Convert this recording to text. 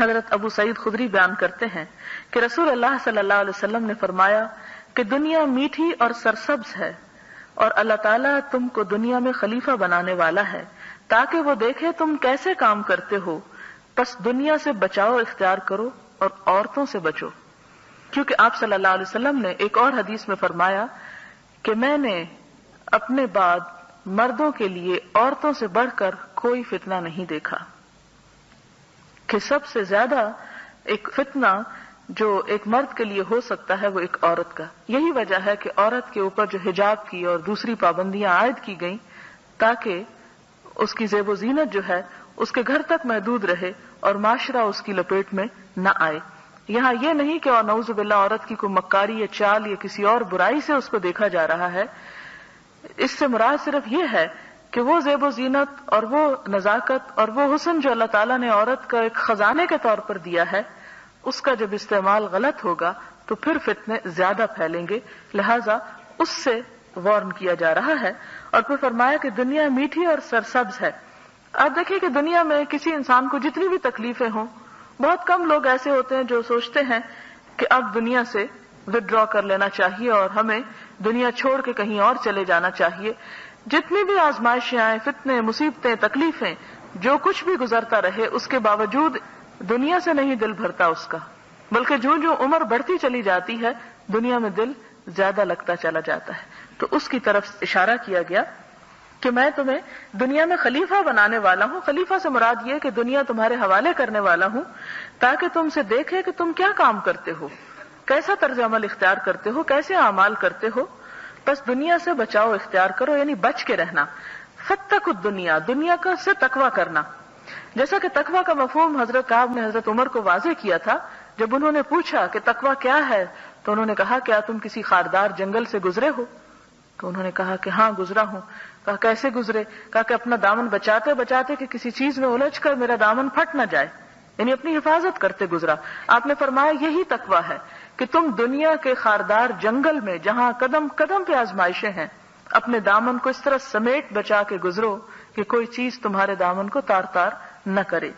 حضرت ابو سعید خدری بیان کرتے ہیں کہ رسول اللہ صلی اللہ علیہ وسلم نے فرمایا کہ دنیا میٹھی اور سرسبز ہے اور اللہ تعالیٰ تم کو دنیا میں خلیفہ بنانے والا ہے تاکہ وہ دیکھے تم کیسے کام کرتے ہو، پس دنیا سے بچاؤ اختیار کرو اور عورتوں سے بچو، کیونکہ آپ صلی اللہ علیہ وسلم نے ایک اور حدیث میں فرمایا کہ میں نے اپنے بعد مردوں کے لیے عورتوں سے بڑھ کر کوئی فتنہ نہیں دیکھا، کہ سب سے زیادہ ایک فتنہ جو ایک مرد کے لیے ہو سکتا ہے وہ ایک عورت کا. یہی وجہ ہے کہ عورت کے اوپر جو حجاب کی اور دوسری پابندیاں عائد کی گئیں تاکہ اس کی زیب و زینت جو ہے اس کے گھر تک محدود رہے اور معاشرہ اس کی لپیٹ میں نہ آئے. یہاں یہ نہیں کہ اور نعوذ باللہ عورت کی کوئی مکاری یا چال یا کسی اور برائی سے اس کو دیکھا جا رہا ہے. اس سے مراد صرف یہ ہے کہ وہ زیب و زینت اور وہ نزاکت اور وہ حسن جو اللہ تعالیٰ نے عورت کا ایک خزانے کے طور پر دیا ہے، اس کا جب استعمال غلط ہوگا تو پھر فتنے زیادہ پھیلیں گے، لہذا اس سے وارن کیا جا رہا ہے. اور پھر فرمایا کہ دنیا میٹھی اور سرسبز ہے. آپ دیکھیں کہ دنیا میں کسی انسان کو جتنی بھی تکلیفیں ہوں، بہت کم لوگ ایسے ہوتے ہیں جو سوچتے ہیں کہ اب دنیا سے ودرا کر لینا چاہیے اور ہمیں دنیا چھوڑ کے کہیں اور چلے جانا چاہیے. جتنی بھی آزمائشیں آئیں، فتنے، مصیبتیں، تکلیفیں، جو کچھ بھی گزرتا رہے، اس کے باوجود دنیا سے نہیں دل بھرتا اس کا، بلکہ جو عمر بڑھتی چلی جاتی ہے دنیا میں دل زیادہ لگتا چلا جاتا ہے. تو اس کی طرف اشارہ کیا گیا کہ میں تمہیں دنیا میں خلیفہ بنانے والا ہوں. خلیفہ سے مراد یہ کہ دنیا تمہارے حوالے کرنے والا ہوں تاکہ تم سے دیکھے کہ تم کیا کام کرتے ہو، کیسا طرز عمل اختیار کرتے ہو، کیسے اعمال کرتے ہو. بس دنیا سے بچاؤ اختیار کرو، یعنی بچ کے رہنا. فتقوا الدنیا، دنیا کا سے تقوی کرنا. جیسا کہ تقوی کا مفہوم حضرت کعب نے حضرت عمر کو واضح کیا تھا. جب انہوں نے پوچھا کہ تقوی کیا ہے تو انہوں نے کہا کیا تم کسی خاردار جنگل سے گزرے ہو؟ تو انہوں نے کہا کہ ہاں گزرا ہوں. کہا کیسے گزرے؟ کہا کہ اپنا دامن بچاتے بچاتے کہ کسی چیز میں الجھ کر میرا دامن پھٹ نہ جائے، یعنی اپنی حفاظت کرتے گزرا. آپ نے فرمایا یہی تقوی ہے کہ تم دنیا کے خاردار جنگل میں جہاں قدم قدم پہ آزمائشیں ہیں، اپنے دامن کو اس طرح سمیٹ بچا کے گزرو کہ کوئی چیز تمہارے دامن کو تار تار نہ کرے.